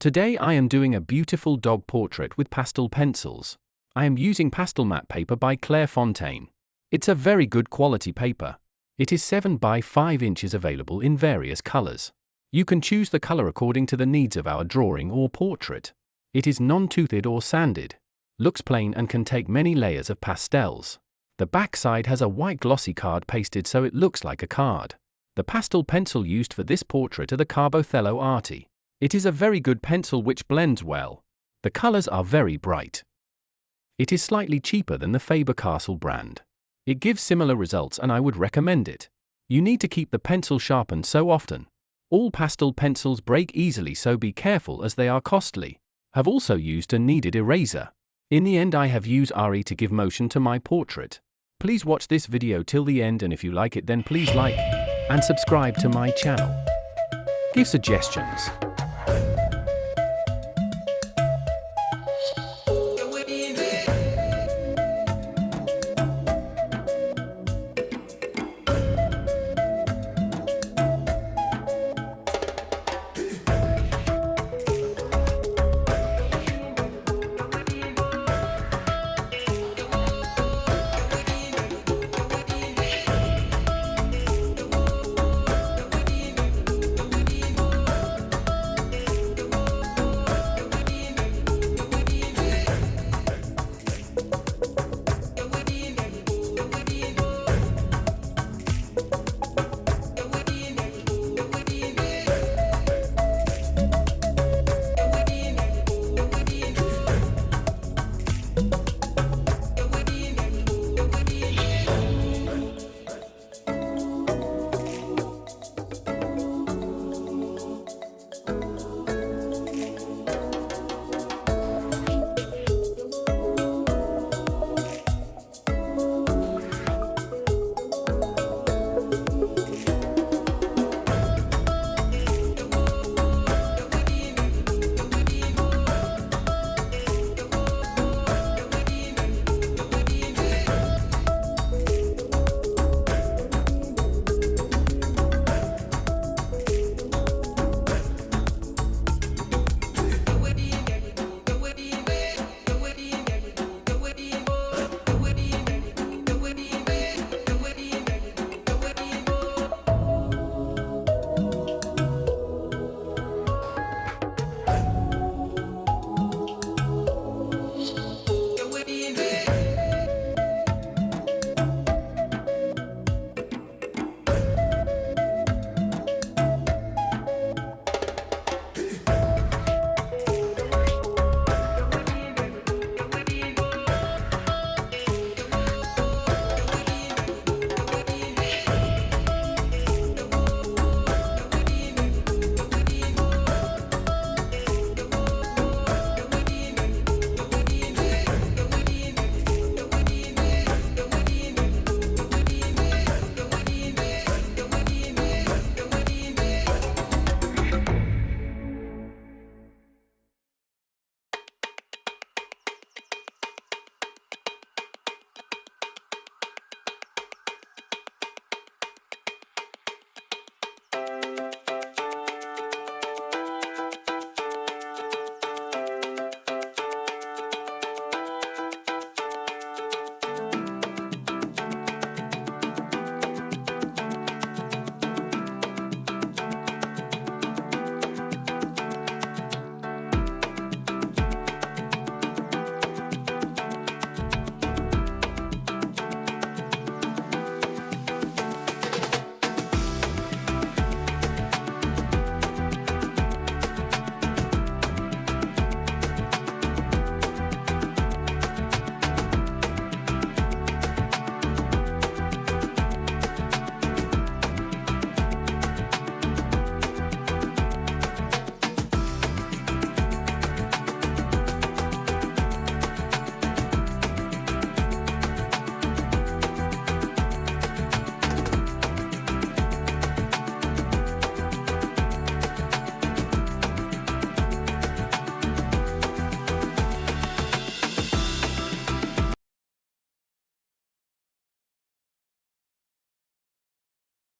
Today I am doing a beautiful dog portrait with pastel pencils. I am using pastel matte paper by Clairefontaine. It's a very good quality paper. It is 7 by 5 inches, available in various colors. You can choose the color according to the needs of our drawing or portrait. It is non-toothed or sanded. Looks plain and can take many layers of pastels. The back side has a white glossy card pasted so it looks like a card. The pastel pencil used for this portrait are the Carbothello Arti. It is a very good pencil which blends well. The colors are very bright. It is slightly cheaper than the Faber-Castell brand. It gives similar results and I would recommend it. You need to keep the pencil sharpened so often. All pastel pencils break easily, so be careful as they are costly. Have also used a kneaded eraser. In the end I have used RE to give motion to my portrait. Please watch this video till the end, and if you like it then please like and subscribe to my channel. Give suggestions.